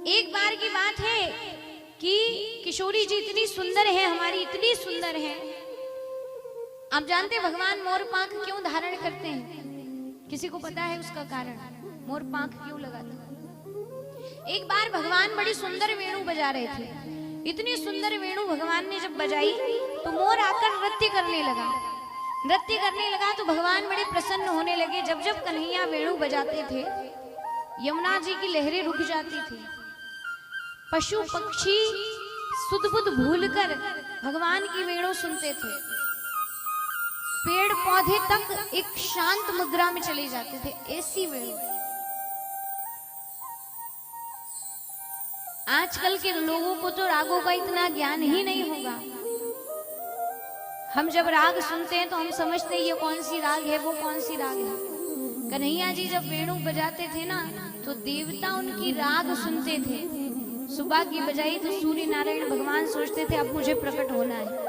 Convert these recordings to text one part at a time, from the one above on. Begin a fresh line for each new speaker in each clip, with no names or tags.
एक बार की बात है कि किशोरी जी इतनी सुंदर है, हमारी इतनी सुंदर है। आप जानते हैं भगवान मोर पंख क्यों धारण करते हैं? किसी को पता है उसका कारण? मोर पंख क्यों लगाते हैं? एक बार भगवान बड़ी सुंदर वेणु बजा रहे थे। इतनी सुंदर वेणु भगवान ने जब बजाई तो मोर आकर नृत्य करने लगा। नृत्य करने लगा तो भगवान बड़े प्रसन्न होने लगे। जब जब कन्हैया वेणु बजाते थे, यमुना जी की लहरें रुक जाती थी। पशु पक्षी सुध बुध भूलकर भगवान की वेणु सुनते थे। पेड़ पौधे तक एक शांत मुद्रा में चले जाते थे, ऐसी वेणु। आजकल के लोगों को तो रागों का इतना ज्ञान ही नहीं होगा। हम जब राग सुनते हैं तो हम समझते हैं ये कौन सी राग है, वो कौन सी राग है। कन्हैया जी जब वेणु बजाते थे ना तो देवता उनकी राग सुनते थे। सुबह की बजाई तो सूर्य नारायण भगवान सोचते थे अब मुझे प्रकट होना है।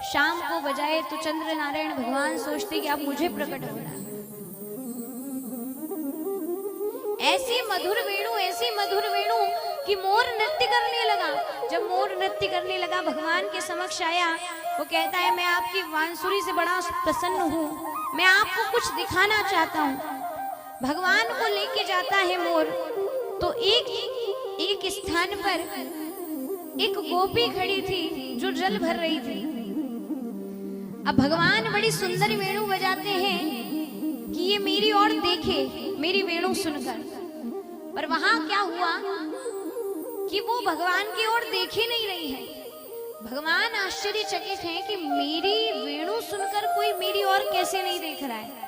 शाम को बजाए तो चंद्र नारायण भगवान सोचते कि अब मुझे प्रकट होना है। ऐसी मधुर वेणु कि मोर नृत्य करने लगा। जब मोर नृत्य करने लगा भगवान के समक्ष आया, वो कहता है मैं आपकी बांसुरी से बड़ा प्रसन्न हूँ, मैं आपको कुछ दिखाना चाहता हूँ। भगवान को लेके जाता है मोर तो एक स्थान पर एक गोपी खड़ी थी जो जल भर रही थी। अब भगवान बड़ी सुंदर वेणु बजाते हैं कि ये मेरी ओर देखे, मेरी वेणु सुनकर। पर वहां क्या हुआ कि वो भगवान की ओर देख ही नहीं रही है। भगवान आश्चर्यचकित हैं कि मेरी वेणु सुनकर कोई मेरी ओर कैसे नहीं देख रहा है।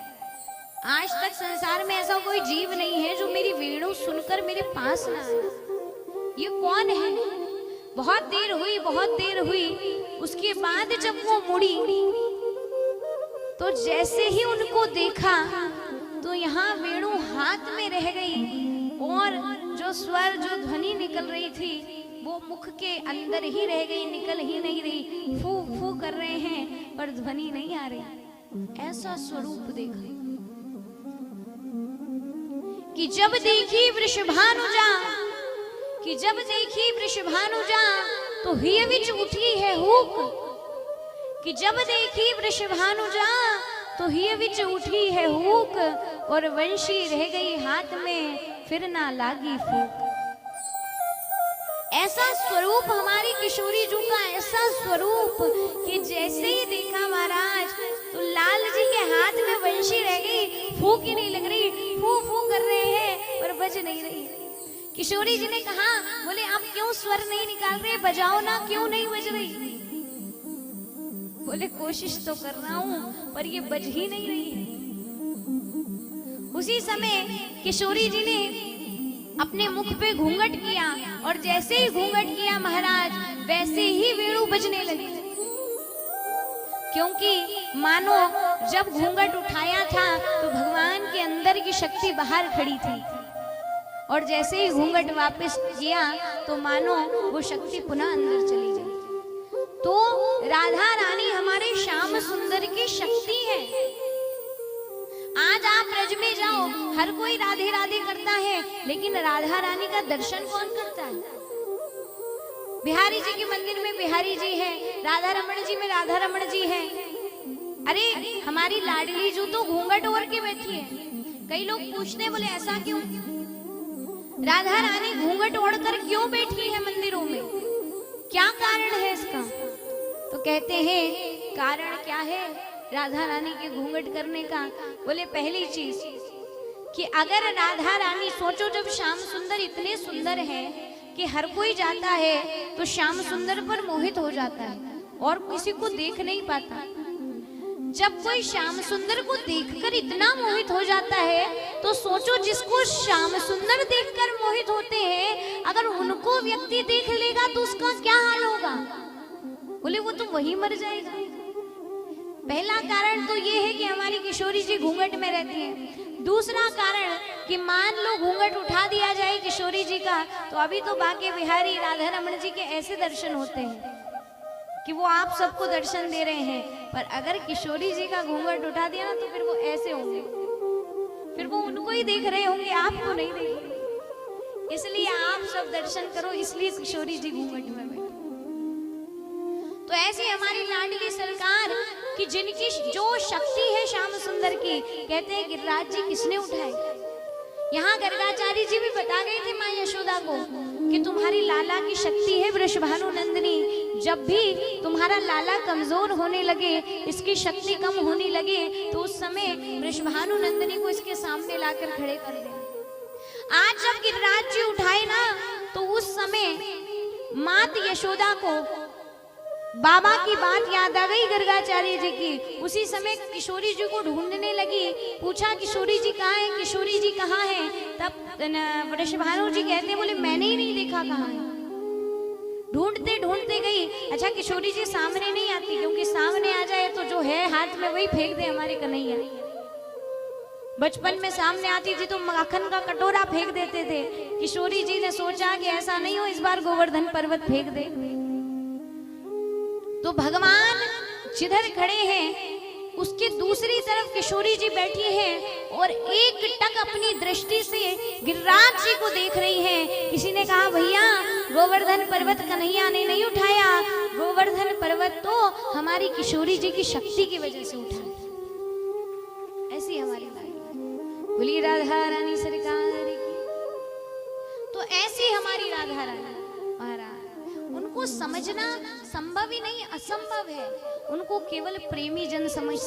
आज तक संसार में ऐसा कोई जीव नहीं है जो मेरी वेणु सुनकर मेरे पास ना आए। ये कौन है? बहुत देर हुई। उसके बाद जब वो मुड़ी तो जैसे ही उनको देखा तो यहाँ वेणु हाथ में रह गई और जो स्वर, जो ध्वनि निकल रही थी वो मुख के अंदर ही रह गई, निकल ही नहीं रही। फू फू कर रहे हैं पर ध्वनि नहीं आ रही। ऐसा स्वरूप देखा कि जब देखी वृषभानुजा तो हिय विच उठी है हुक। कि जब देखी वृषभानुजा तो हिय विच उठी है हुक और वंशी रह गई हाथ में, फिर ना लागी फूक। ऐसा स्वरूप हमारी किशोरी जी का, ऐसा स्वरूप कि जैसे ही देखा महाराज तो लाल जी के हाथ में वंशी रह गई, फूक ही नहीं लग रही। फू फू कर रहे हैं पर बज नहीं रही। किशोरी जी ने कहा, बोले आप क्यों स्वर नहीं निकाल रहे, बजाओ ना, क्यों नहीं बज रही? बोले कोशिश तो कर रहा हूं पर ये बज ही नहीं रही है। उसी समय किशोरी जी ने अपने मुख पे घूंघट किया और जैसे ही घूंघट किया महाराज वैसे ही वेणु बजने लगी। क्योंकि मानो जब घूंघट उठाया था तो भगवान के अंदर की शक्ति बाहर खड़ी थी और जैसे ही घूंघट वापस किया तो मानो वो शक्ति पुनः अंदर चली गई। तो राधा रानी हमारे श्याम सुंदर की शक्ति है। आज आप ब्रज में जाओ, हर कोई राधे राधे करता है, लेकिन राधा रानी का दर्शन कौन करता है? बिहारी जी के मंदिर में बिहारी जी है, राधा रमण जी में राधा रमण जी है। अरे हमारी लाडली जू तो घूंघट ओढ़ के बैठी है। कई लोग पूछते हैं, बोले ऐसा क्यों? राधा रानी घूंघट ओढ़कर क्यों बैठी है मंदिरों में? क्या कारण है इसका? तो कहते हैं कारण क्या है राधा रानी के घूंघट करने का? बोले पहली चीज कि अगर राधा रानी, सोचो जब श्याम सुंदर इतने सुंदर हैं कि हर कोई जाता है तो श्याम सुंदर पर मोहित हो जाता है और किसी को देख नहीं पाता। जब कोई श्याम सुंदर को देखकर इतना मोहित हो जाता है तो सोचो जिसको श्याम सुंदर देखकर मोहित होते हैं, अगर उनको व्यक्ति देख लेगा तो उसका क्या हाल होगा? बोले वो तो वही मर जाएगा। पहला कारण तो ये है कि हमारी किशोरी जी घूंघट में रहती हैं। दूसरा कारण कि मान लो घूंघट उठा दिया जाए किशोरी जी का तो अभी तो बाके बिहारी राधा रमण जी के ऐसे दर्शन होते हैं कि वो आप सबको दर्शन दे रहे हैं, पर अगर किशोरी जी का घूंघट उठा दिया ना तो फिर वो ऐसे होंगे, फिर वो उनको ही देख रहे होंगे, आपको नहीं देख रहे। इसलिए आप सब दर्शन करो, इसलिए किशोरी जी घूंघट में बैठे। तो ऐसी हमारी लाडली सरकार कि जिनकी जो शक्ति है श्याम सुंदर की, कहते हैं गिरिराज जी किसने उठाए। यहाँ गर्गाचार्य जी भी बता गए थे माँ यशोदा को कि तुम्हारी लाला की शक्ति है वृषभानु नंदिनी। जब भी तुम्हारा लाला कमजोर होने लगे, इसकी शक्ति कम होने लगे, तो उस समय वृषभानु नंदिनी को इसके सामने लाकर खड़े कर दे। आज जब गिरिराज जी उठाए ना, तो उस समय मात यशोदा को बाबा की बात याद आ गई गर्गाचार्य जी की। उसी समय किशोरी जी को ढूंढने लगी, पूछा किशोरी जी कहाँ है, किशोरी जी कहाँ है। तब वृषभानु जी कहते हैं, बोले मैंने ही नहीं देखा कहाँ है। ढूंढते ढूंढते गई। अच्छा किशोरी जी सामने नहीं आती, क्योंकि सामने आ जाए तो जो है हाथ में वही फेंक दे हमारे कन्हैया। बचपन में सामने आती थी तो माखन का कटोरा फेंक देते थे। किशोरी जी ने सोचा कि ऐसा नहीं हो, इस बार गोवर्धन पर्वत फेंक दे। तो भगवान जिधर खड़े हैं उसके दूसरी तरफ किशोरी जी बैठी हैं और एक टक अपनी दृष्टि से गिरिराज जी को देख रही हैं। किसी ने कहा भैया गोवर्धन पर्वत कन्हैया ने नहीं उठाया, गोवर्धन पर्वत तो हमारी किशोरी जी की शक्ति की वजह से उठा। ऐसी हमारी बोली राधा रानी सरकार की। तो ऐसी हमारी राधा रानी महाराज, उनको समझना संभव ही नहीं, असंभव है। उनको केवल प्रेमी जन समझ